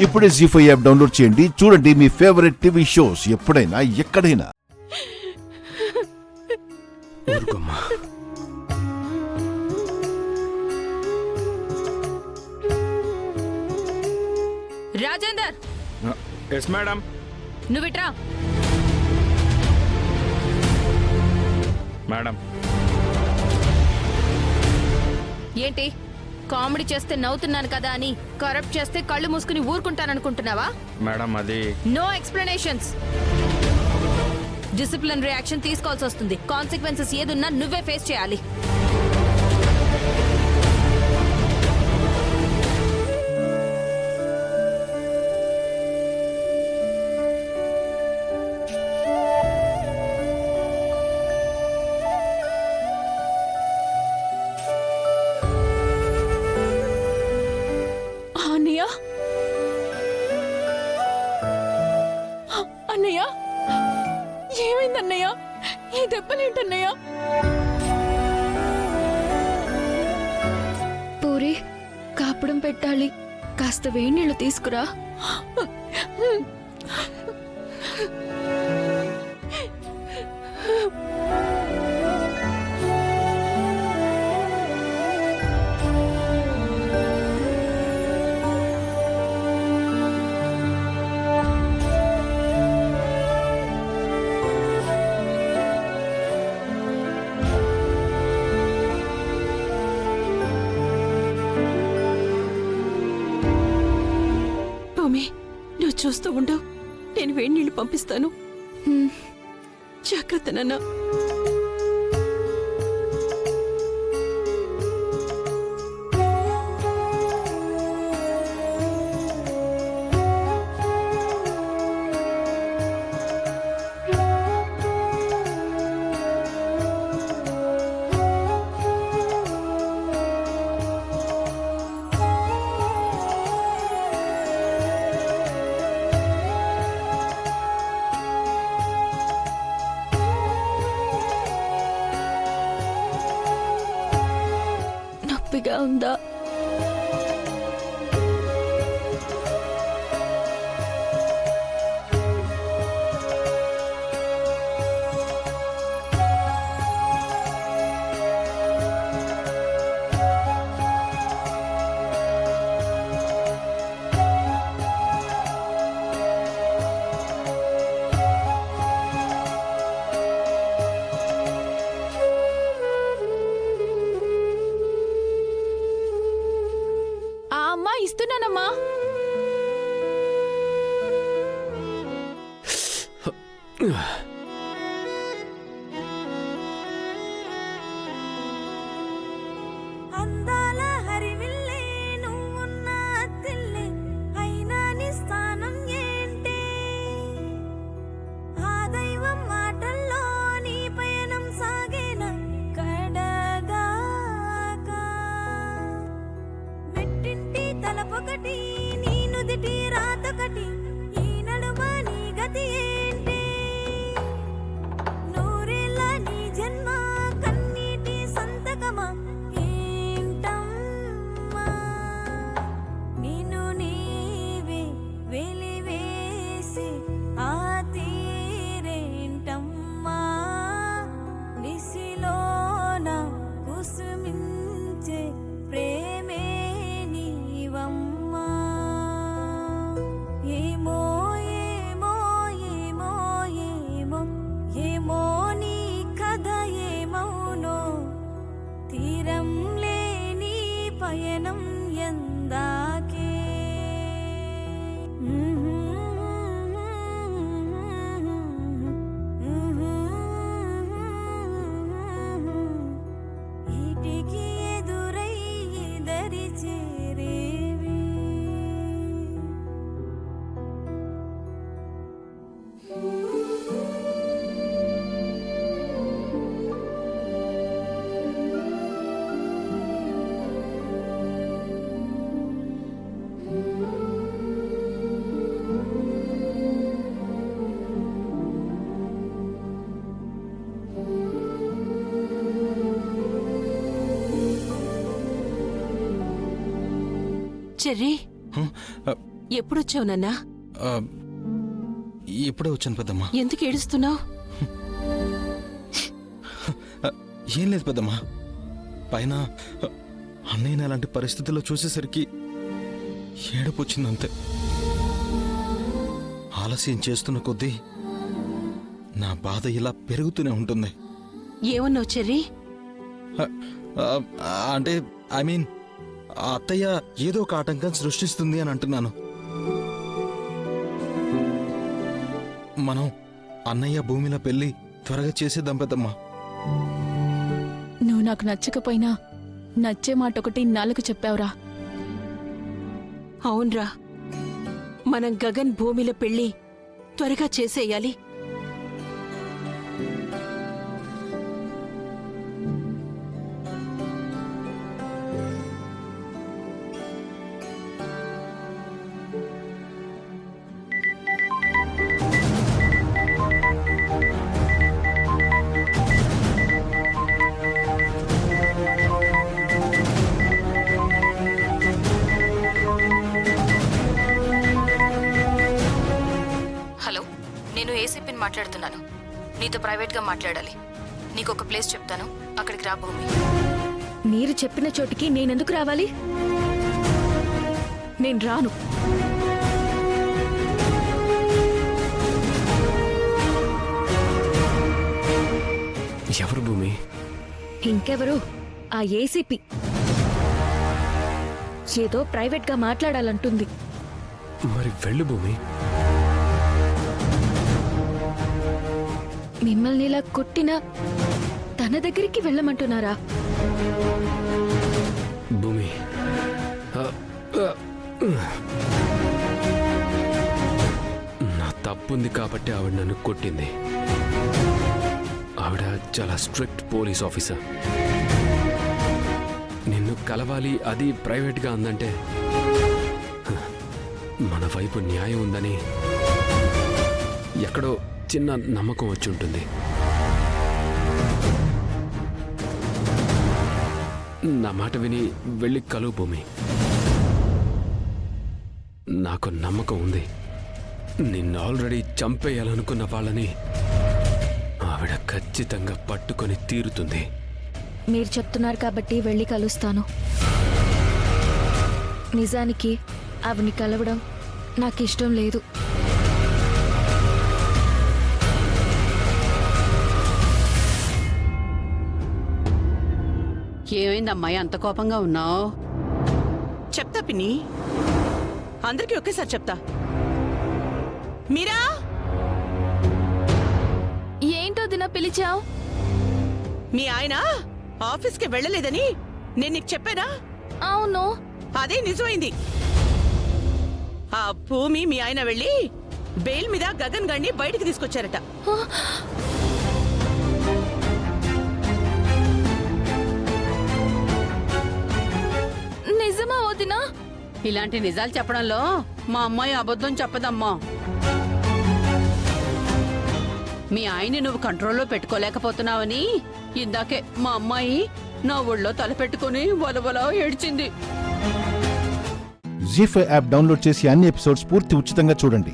ఇప్పుడే జీ5 app download చేయండి. చూడండి మీ ఫేవరెట్ టీవీ షోస్ ఎప్పుడైనా ఎక్కడైనా. Rajender, yes madam. నువ్విట్రా. మేడం, ఏంటి కామెడీ చేస్తే నవ్వుతున్నాను కదా అని కరప్ట్ చేస్తే కళ్ళు మూసుకుని ఊరుకుంటాననుకుంటున్నావా? మేడం అది నో ఎక్స్ప్లెనేషన్స్. డిసిప్లినరీ యాక్షన్ తీసుకోవాల్సి వస్తుంది. కాన్సిక్వెన్సెస్ ఏదున్నా నువ్వే ఫేస్ చేయాలి. అన్నయ్య, అన్నయ్య, ఏమైందన్నయ్య? ఈ దెబ్బలేంటన్నయ్య? పూరి, కాపడం పెట్టాలి. కాస్త వేడి నీళ్ళు తీసుకురా. భూమి, నువ్వు చూస్తూ ఉండు. నేను వేడి నీళ్ళు పంపిస్తాను. జాగ్రత్త నాన్న. నొప్పిగా ఉందా? అమ్మా, ఇస్తున్నానమ్మా. అందాల హరివిల్లే నువ్వున్న అత్తిల్లే అయినా నీ స్థానం ఏంటి? ఆ దైవం మాటల్లో నీ పయనం సాగేన కడదాకా. మెట్టింటి తలపొకటి, నీ నుదిటి రాతొకటి, ఈ నడుమ నీ గతి ఏంటి? నూరేళ్ళ నీ జన్మ కన్నీటి సంతకమా ఏంటమ్మా? నిన్ను నీవే వెలివేసి ఆ తీరేంటమ్మా? నిసిలోన కుసుమించే ప్రేమే నీవమ్మా. ఏమో ఏమో ఏమో ఏమో ఏమో నీ కథ ఏమౌనో, తీరం లేని పయనం ఎందాకే. ఈటికి ఎదురై దరి చేరేవి. చెర్రీ, ఎప్పుడొచ్చావు నాన్నా? ఆ, ఇప్పుడే వచ్చాను పెద్దమ్మా. ఎందుకు ఏడుస్తున్నావు? ఏం లేదు పెద్దమ్మా, పైన అన్నయ్యని అలాంటి పరిస్థితుల్లో చూసేసరికి ఏడుపు వచ్చిందంతే. ఆలస్యం చేస్తున్న కొద్దీ నా బాధ ఇలా పెరుగుతూనే ఉంటుంది. ఏమన్నావు చెర్రీ? అంటే ఐ మీన్ అత్తయ్య ఏదో ఒక ఆటంకం సృష్టిస్తుంది అని అంటున్నాను. మనం అన్నయ్య భూమిలో పెళ్లి త్వరగా చేసేద్దాం పెద్దమ్మా. నువ్వు నాకు నచ్చకపోయినా నచ్చే మాట ఒకటి నాలుగు చెప్పావురా. అవునరా, మనం గగన్ భూమిలో పెళ్లి త్వరగా చేసేయాలి. హలో, నేను ఏసీపీని మాట్లాడుతున్నాను. నీతో ప్రైవేట్గా మాట్లాడాలి. నీకు ఒక ప్లేస్ చెప్తాను, అక్కడికి రా భూమి. మీరు చెప్పిన చోటికి నేనెందుకు రావాలి? నేను రాను. ఎవరు భూమి? ఇంకెవరు? ఆ ఏసీపీ ఏదో ప్రైవేట్గా మాట్లాడాలంటుంది. మరి వెళ్ళు భూమి. మిమ్మల్ని ఇలా కొట్టినా తన దగ్గరికి వెళ్ళమంటున్నారా? భూమి, నా తప్పుంది కాబట్టి ఆవిడ నన్ను కొట్టింది. ఆవిడ చాలా స్ట్రిక్ట్ పోలీస్ ఆఫీసర్. నిన్ను కలవాలి అది ప్రైవేట్గా అందంటే మన వైపు న్యాయం ఉందని ఎక్కడో చిన్న నమ్మకం వచ్చి ఉంటుంది. నా మాట విని వెళ్ళి కలువు భూమి. నాకు నమ్మకం ఉంది, నిన్ను ఆల్రెడీ చంపేయాలనుకున్న వాళ్ళని ఆవిడ ఖచ్చితంగా పట్టుకొని తీరుతుంది. మీరు చెప్తున్నారు కాబట్టి వెళ్ళి కలుస్తాను. నిజానికి ఆవిని కలవడం నాకు ఇష్టం లేదు. ఏమైందమ్మాయి అంత కోపంగా ఉన్నావు? చెప్తా పిన్ని, అందరికీ ఒకేసారి చెప్తా. మీరా? ఏంటో దిన పిలిచావు? మీ ఆయన ఆఫీస్కి వెళ్ళలేదని నేను నీకు చెప్పానా? అవును. అదే నిజమైంది. ఆ భూమి మీ ఆయన వెళ్ళి బెయిల్ మీద గగన్ గాడిని బయటికి తీసుకొచ్చారట. నిజమా వదినా? ఇలాంటి నిజాలు చెప్పడంలో మా అమ్మాయి అబద్ధం చెప్పదమ్మా. మీ ఆయన్ని నువ్వు కంట్రోల్లో పెట్టుకోలేకపోతున్నావని ఇందాకే మా అమ్మాయి నా ఒళ్ళో తలపెట్టుకుని వలవలా ఏడ్చింది. జీ5 యాప్ డౌన్లోడ్ చేసి అన్ని ఎపిసోడ్స్ పూర్తి ఉచితంగా చూడండి.